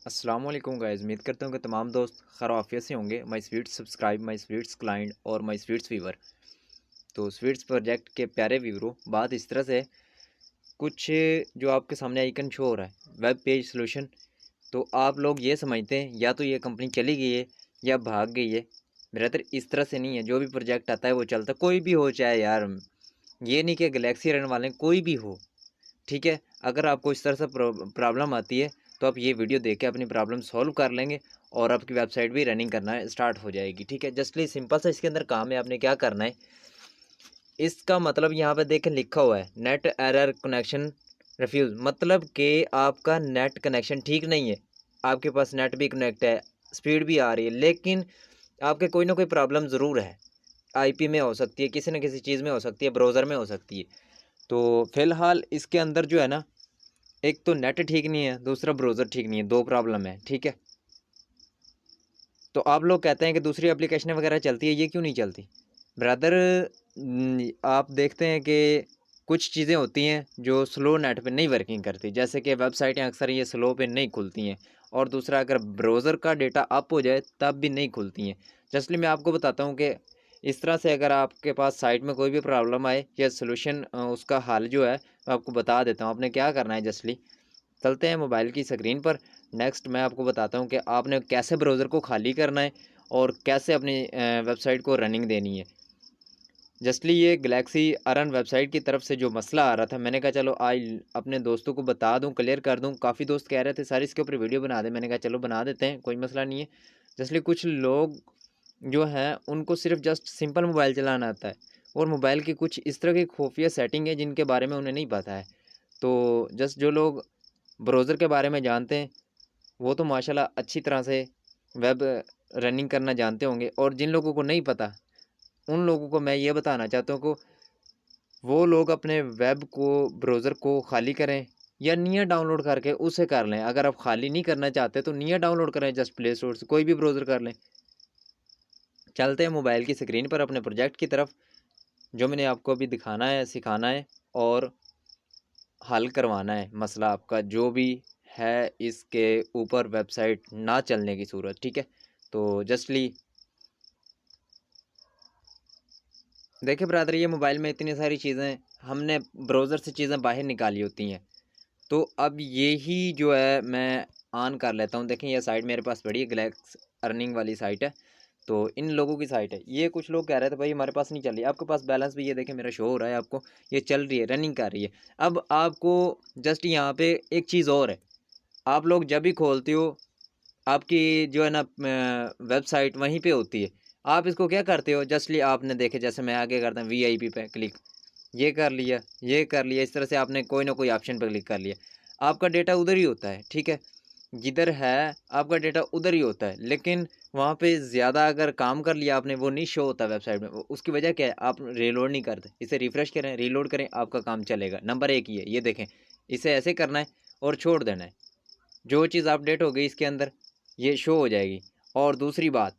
अस्सलाम वालेकुम गाइस, उम्मीद करता हूँ कि तमाम दोस्त खैर आफियत से होंगे। माई स्वीट्स सब्सक्राइब, माई स्वीट्स क्लाइंट और माई स्वीट्स व्यूवर। तो स्वीट्स प्रोजेक्ट के प्यारे व्यूवरों, बात इस तरह से है, कुछ जो आपके सामने आइकन शो हो रहा है वेब पेज सोल्यूशन, तो आप लोग ये समझते हैं या तो ये कंपनी चली गई है या भाग गई है। बेहतर इस तरह से नहीं है। जो भी प्रोजेक्ट आता है वो चलता है, कोई भी हो, चाहे यार ये नहीं कि गलेक्सी रन वाले कोई भी हो, ठीक है। अगर आपको इस तरह से प्रॉब्लम आती है तो आप ये वीडियो देख के अपनी प्रॉब्लम सॉल्व कर लेंगे और आपकी वेबसाइट भी रनिंग करना स्टार्ट हो जाएगी, ठीक है। जस्टली सिंपल सा इसके अंदर काम है। आपने क्या करना है, इसका मतलब यहाँ पे देखें लिखा हुआ है नेट एरर कनेक्शन रिफ्यूज़, मतलब कि आपका नेट कनेक्शन ठीक नहीं है। आपके पास नेट भी कनेक्ट है, स्पीड भी आ रही है, लेकिन आपके कोई ना कोई प्रॉब्लम ज़रूर है। आईपी में हो सकती है, किसी न किसी चीज़ में हो सकती है, ब्राउज़र में हो सकती है। तो फ़िलहाल इसके अंदर जो है ना, एक तो नेट ठीक नहीं है, दूसरा ब्राउज़र ठीक नहीं है, दो प्रॉब्लम है, ठीक है। तो आप लोग कहते हैं कि दूसरी एप्लीकेशन वगैरह चलती है, ये क्यों नहीं चलती ब्रदर? आप देखते हैं कि कुछ चीज़ें होती हैं जो स्लो नेट पे नहीं वर्किंग करती, जैसे कि वेबसाइटें अक्सर ये स्लो पे नहीं खुलती हैं, और दूसरा अगर ब्राउज़र का डेटा अप हो जाए तब भी नहीं खुलती हैं। जैसे मैं आपको बताता हूँ कि इस तरह से अगर आपके पास साइट में कोई भी प्रॉब्लम आए या सोल्यूशन उसका हल जो है मैं आपको बता देता हूँ। आपने क्या करना है, जस्टली चलते हैं मोबाइल की स्क्रीन पर। नेक्स्ट मैं आपको बताता हूँ कि आपने कैसे ब्राउज़र को खाली करना है और कैसे अपनी वेबसाइट को रनिंग देनी है। जस्टली ये गैलेक्सी अरन वेबसाइट की तरफ से जो मसला आ रहा था, मैंने कहा चलो आज अपने दोस्तों को बता दूं, क्लियर कर दूं। काफ़ी दोस्त कह रहे थे सर इसके ऊपर वीडियो बना दे, मैंने कहा चलो बना देते हैं, कोई मसला नहीं है। जस्टली कुछ लोग जो हैं उनको सिर्फ जस्ट सिंपल मोबाइल चलाना आता है और मोबाइल की कुछ इस तरह की खुफिया सेटिंग है जिनके बारे में उन्हें नहीं पता है। तो जस्ट जो लोग ब्राउज़र के बारे में जानते हैं वो तो माशाल्लाह अच्छी तरह से वेब रनिंग करना जानते होंगे, और जिन लोगों को नहीं पता उन लोगों को मैं ये बताना चाहता हूँ कि वो लोग अपने वेब को ब्राउज़र को खाली करें या नियर डाउनलोड करके उसे कर लें। अगर आप खाली नहीं करना चाहते तो नियर डाउनलोड करें, जस्ट प्ले स्टोर से कोई भी ब्राउज़र कर लें। चलते हैं मोबाइल की स्क्रीन पर अपने प्रोजेक्ट की तरफ, जो मैंने आपको अभी दिखाना है, सिखाना है और हल करवाना है मसला आपका जो भी है इसके ऊपर वेबसाइट ना चलने की सूरत, ठीक है। तो जस्टली देखिए ब्रदर, ये मोबाइल में इतनी सारी चीज़ें हमने ब्राउज़र से चीज़ें बाहर निकाली होती हैं, तो अब यही जो है मैं ऑन कर लेता हूँ। देखें ये साइट मेरे पास पड़ी है, गैलेक्स अर्निंग वाली साइट है। तो इन लोगों की साइट है ये। कुछ लोग कह रहे थे भाई हमारे पास नहीं चल रही, आपके पास बैलेंस भी ये देखें मेरा शो हो रहा है आपको, ये चल रही है, रनिंग कर रही है। अब आपको जस्ट यहाँ पे एक चीज़ और है, आप लोग जब भी खोलते हो आपकी जो है ना वेबसाइट वहीं पे होती है। आप इसको क्या करते हो, जस्टली आपने देखे, जैसे मैं आगे करता हूँ वीआईपी पे क्लिक, ये कर लिया, ये कर लिया, इस तरह से आपने कोई ना कोई ऑप्शन पर क्लिक कर लिया। आपका डेटा उधर ही होता है, ठीक है। जिधर है आपका डेटा उधर ही होता है, लेकिन वहाँ पे ज़्यादा अगर काम कर लिया आपने वो नहीं शो होता वेबसाइट में। उसकी वजह क्या है, आप रीलोड नहीं करते। इसे रिफ़्रेश करें, रीलोड करें, आपका काम चलेगा। नंबर एक ही है, ये देखें, इसे ऐसे करना है और छोड़ देना है। जो चीज़ अपडेट हो गई इसके अंदर ये शो हो जाएगी। और दूसरी बात,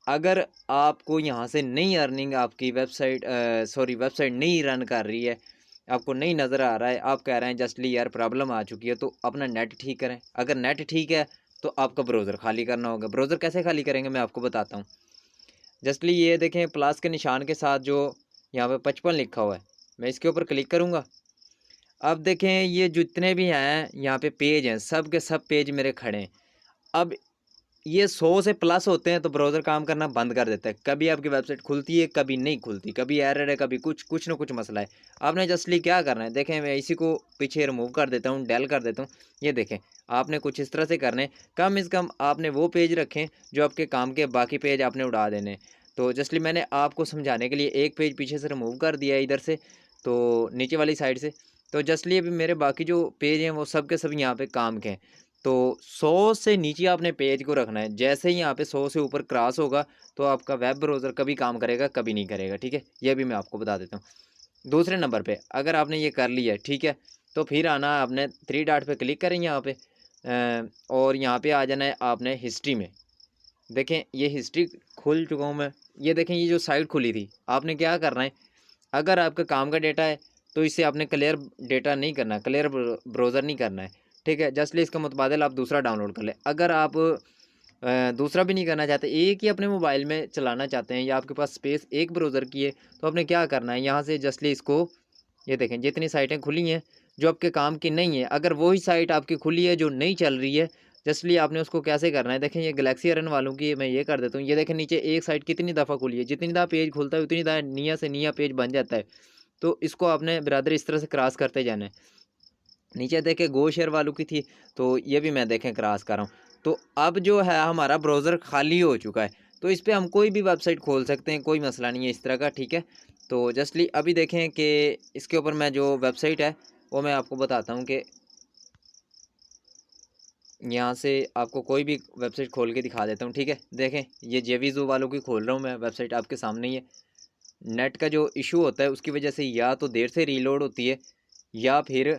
अगर आपको यहाँ से नहीं अर्निंग, आपकी वेबसाइट वेबसाइट नहीं रन कर रही है, आपको नहीं नज़र आ रहा है, आप कह रहे हैं जस्टली यार प्रॉब्लम आ चुकी है, तो अपना नेट ठीक करें। अगर नेट ठीक है तो आपका ब्राउज़र खाली करना होगा। ब्राउज़र कैसे खाली करेंगे मैं आपको बताता हूँ। जस्टली ये देखें प्लस के निशान के साथ जो यहाँ पे 55 लिखा हुआ है, मैं इसके ऊपर क्लिक करूँगा। अब देखें ये जितने भी हैं यहाँ पे पेज हैं, सब के सब पेज मेरे खड़े हैं। अब ये 100 से प्लस होते हैं तो ब्राउज़र काम करना बंद कर देता है। कभी आपकी वेबसाइट खुलती है, कभी नहीं खुलती, कभी एरर है, कभी कुछ ना कुछ मसला है। आपने जस्टली क्या करना है, देखें मैं इसी को पीछे रिमूव कर देता हूँ, डेल कर देता हूँ। ये देखें, आपने कुछ इस तरह से करने हैं। कम से कम आपने वो पेज रखें जो आपके काम के, बाकी पेज आपने उड़ा देने हैं। तो जस्टली मैंने आपको समझाने के लिए एक पेज पीछे से रिमूव कर दिया है इधर से, तो नीचे वाली साइड से। तो जस्टली अभी मेरे बाकी जो पेज हैं वो सब के सब यहाँ पे काम के हैं। तो 100 से नीचे आपने पेज को रखना है। जैसे ही यहाँ पे 100 से ऊपर क्रॉस होगा तो आपका वेब ब्राउज़र कभी काम करेगा, कभी नहीं करेगा, ठीक है। ये भी मैं आपको बता देता हूँ। दूसरे नंबर पे अगर आपने ये कर लिया है, ठीक है, तो फिर आना आपने 3 डॉट पे क्लिक करें यहाँ पे और यहाँ पे आ जाना है आपने हिस्ट्री में। देखें ये हिस्ट्री खुल चुका हूँ मैं। ये देखें ये जो साइट खुली थी, आपने क्या करना है, अगर आपका काम का डेटा है तो इसे आपने क्लियर डेटा नहीं करना, क्लियर ब्राउज़र नहीं करना है। ठीक है। जस्टली इसका मुतबादिल आप दूसरा डाउनलोड कर लें। अगर आप दूसरा भी नहीं करना चाहते, एक ही अपने मोबाइल में चलाना चाहते हैं या आपके पास स्पेस एक ब्राउज़र की है, तो आपने क्या करना है, यहाँ से जस्टली इसको, ये देखें जितनी साइटें खुली हैं जो आपके काम की नहीं है, अगर वही साइट आपकी खुली है जो नहीं चल रही है, जस्टली आपने उसको कैसे करना है, देखें ये गैलेक्सी रन वालों की मैं ये कर देता हूँ। ये देखें नीचे एक साइट कितनी दफ़ा खुली है, जितनी दफ़ा पेज खुलता है उतनी दफ़ा निया से निया पेज बन जाता है। तो इसको आपने बिरादर इस तरह से क्रॉस करते जाना है। नीचे देखें गो शेयर वालों की थी, तो ये भी मैं देखें क्रॉस कर रहा हूँ। तो अब जो है हमारा ब्राउज़र खाली हो चुका है, तो इस पे हम कोई भी वेबसाइट खोल सकते हैं, कोई मसला नहीं है इस तरह का, ठीक है। तो जस्टली अभी देखें कि इसके ऊपर मैं जो वेबसाइट है वो मैं आपको बताता हूँ कि यहाँ से आपको कोई भी वेबसाइट खोल के दिखा देता हूँ, ठीक है। देखें ये जेवीज़ो वालों की खोल रहा हूँ मैं, वेबसाइट आपके सामने ही है। नेट का जो इशू होता है उसकी वजह से या तो देर से रीलोड होती है या फिर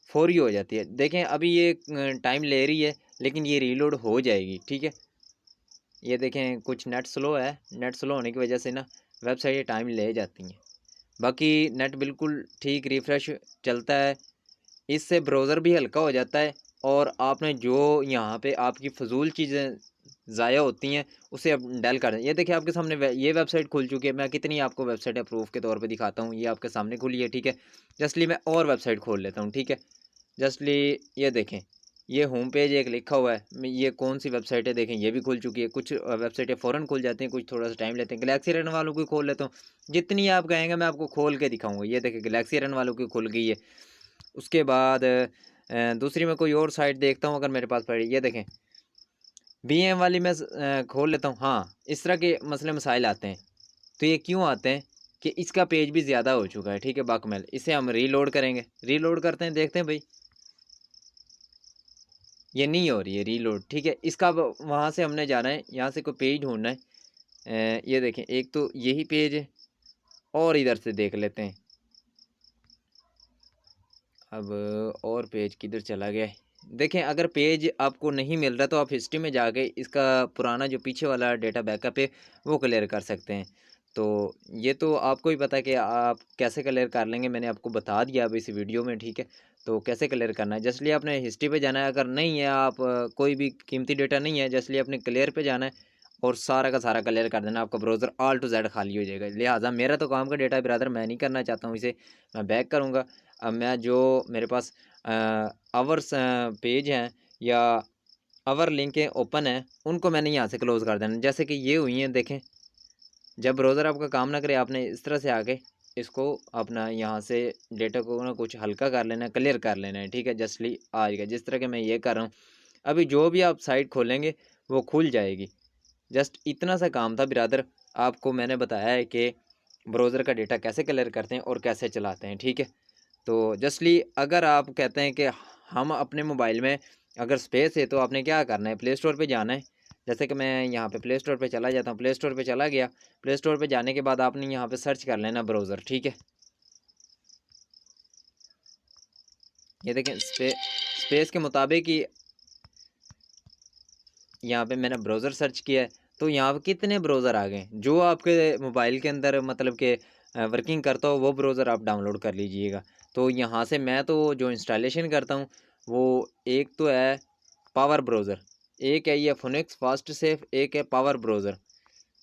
फौरी हो जाती है। देखें अभी ये टाइम ले रही है लेकिन ये रीलोड हो जाएगी, ठीक है। ये देखें कुछ नेट स्लो है, नेट स्लो होने की वजह से ना वेबसाइट टाइम ले जाती हैं। बाकी नेट बिल्कुल ठीक रिफ़्रेश चलता है, इससे ब्राउज़र भी हल्का हो जाता है और आपने जो यहाँ पे आपकी फ़जूल चीज़ें ज़ाया होती हैं उसे अब डल कर दें। ये देखिए आपके सामने ये वेबसाइट खुल चुकी है। मैं कितनी आपको वेबसाइट प्रूफ के तौर पे दिखाता हूँ। ये आपके सामने खुली है, ठीक है। जस्टली मैं और वेबसाइट खोल लेता हूँ, ठीक है। जस्टली ये देखें, ये होम पेज एक लिखा हुआ है। ये कौन सी वेबसाइट है, देखें ये भी खुल चुकी है। कुछ वेबसाइटें फ़ौरन खुल जाती हैं, कुछ थोड़ा सा टाइम लेते हैं। गैलेक्सी रन वालों की खोल लेता हूँ, जितनी आप कहेंगे मैं आपको खोल के दिखाऊंगा। ये देखें गैलेक्सी रन वालों की खुल गई है। उसके बाद दूसरी मैं कोई और साइट देखता हूँ अगर मेरे पास पड़ी। ये देखें बीएम वाली मैं खोल लेता हूँ। हाँ, इस तरह के मसले मसाइल आते हैं। तो ये क्यों आते हैं कि इसका पेज भी ज़्यादा हो चुका है, ठीक है, बाकमेल। इसे हम रीलोड करेंगे, रीलोड करते हैं, देखते हैं भाई ये नहीं हो रही है रीलोड, ठीक है। इसका अब वहाँ से हमने जाना है, यहाँ से कोई पेज ढूंढना है। ये देखें एक तो यही पेज है और इधर से देख लेते हैं। अब और पेज किधर चला गया है। देखें अगर पेज आपको नहीं मिल रहा तो आप हिस्ट्री में जाके इसका पुराना जो पीछे वाला डेटा बैकअप है वो क्लियर कर सकते हैं। तो ये तो आपको ही पता है कि आप कैसे क्लियर कर लेंगे, मैंने आपको बता दिया अब इस वीडियो में, ठीक है। तो कैसे क्लियर करना है, जस्टली आपने हिस्ट्री पे जाना है। अगर नहीं है आप कोई भी कीमती डेटा नहीं है, जस्टली आपने क्लियर पे जाना है और सारा का सारा क्लियर कर देना। आपका ब्राउज़र ऑल टू जेड खाली हो जाएगा। लिहाजा मेरा तो काम का डेटा ब्रदर मैं नहीं करना चाहता हूँ इसे, मैं बैक करूँगा। अब मैं जो मेरे पास आवर्स पेज हैं या आवर लिंकें ओपन हैं उनको मैंने यहाँ से क्लोज़ कर देना। जैसे कि ये हुई हैं, देखें जब ब्राउज़र आपका काम ना करे आपने इस तरह से आके इसको अपना यहाँ से डेटा को ना कुछ हल्का कर लेना है, क्लियर कर लेना है, ठीक है। जस्टली आ जाएगा जिस तरह के मैं ये कर रहा हूँ। अभी जो भी आप साइट खोलेंगे वो खुल जाएगी। जस्ट इतना सा काम था ब्रदर, आपको मैंने बताया है कि ब्राउज़र का डेटा कैसे क्लियर करते हैं और कैसे चलाते हैं, ठीक है। तो जस्टली अगर आप कहते हैं कि हम अपने मोबाइल में अगर स्पेस है तो आपने क्या करना है, प्ले स्टोर पे जाना है। जैसे कि मैं यहाँ पे प्ले स्टोर पे चला जाता हूँ, प्ले स्टोर पे चला गया। प्ले स्टोर पे जाने के बाद आपने यहाँ पे सर्च कर लेना ब्राउज़र, ठीक है। ये देखें स्पेस के मुताबिक ही यहाँ पे मैंने ब्राउज़र सर्च किया है, तो यहाँ पे कितने ब्राउज़र आ गए जो आपके मोबाइल के अंदर मतलब कि वर्किंग करता हो, वो ब्राउज़र आप डाउनलोड कर लीजिएगा। तो यहाँ से मैं तो जो इंस्टॉलेशन करता हूँ वो एक तो है पावर ब्राउज़र, एक है ये फोनिक्स फास्ट सेफ, एक है पावर ब्राउज़र।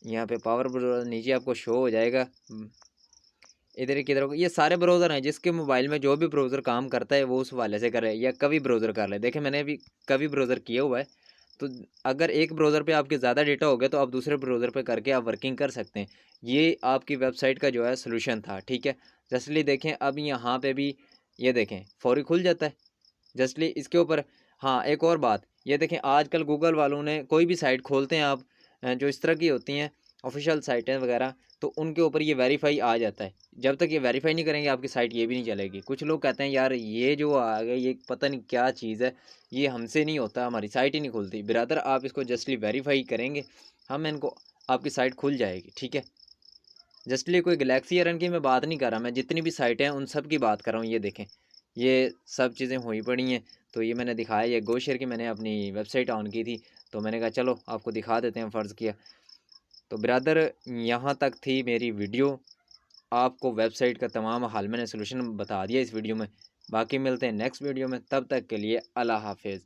यहाँ पे पावर ब्राउज़र नीचे आपको शो हो जाएगा। इधर किधर ये सारे ब्राउज़र हैं, जिसके मोबाइल में जो भी ब्राउज़र काम करता है वो उस वाले से करे या कभी ब्राउज़र कर ले। देखिए मैंने अभी कभी ब्राउज़र किया हुआ है। तो अगर एक ब्राउज़र पे आपके ज़्यादा डेटा हो गया तो आप दूसरे ब्राउज़र पे करके आप वर्किंग कर सकते हैं। ये आपकी वेबसाइट का जो है सॉल्यूशन था, ठीक है। जस्टली देखें अब यहाँ पे भी ये देखें फौरी खुल जाता है जस्टली इसके ऊपर। हाँ एक और बात, ये देखें आजकल गूगल वालों ने कोई भी साइट खोलते हैं आप जो इस तरह की होती हैं ऑफिशियल साइटें वगैरह, तो उनके ऊपर ये वेरीफाई आ जाता है। जब तक ये वेरीफाई नहीं करेंगे आपकी साइट ये भी नहीं चलेगी। कुछ लोग कहते हैं यार ये जो आ गया ये पता नहीं क्या चीज़ है, ये हमसे नहीं होता, हमारी साइट ही नहीं खुलती। ब्रदर आप इसको जस्टली वेरीफाई करेंगे हम इनको आपकी साइट खुल जाएगी, ठीक है। जस्टली कोई गैलेक्सी एरन की मैं बात नहीं कर रहा, मैं जितनी भी साइटें हैं उन सब की बात कर रहा हूँ। ये देखें ये सब चीज़ें हुई पड़ी हैं। तो ये मैंने दिखाया, ये गो शेयर की मैंने अपनी वेबसाइट ऑन की थी, तो मैंने कहा चलो आपको दिखा देते हैं, फ़र्ज़ किया। तो ब्रदर यहाँ तक थी मेरी वीडियो, आपको वेबसाइट का तमाम हाल मैंने सोल्यूशन बता दिया इस वीडियो में। बाकी मिलते हैं नेक्स्ट वीडियो में, तब तक के लिए अल्लाह हाफिज़।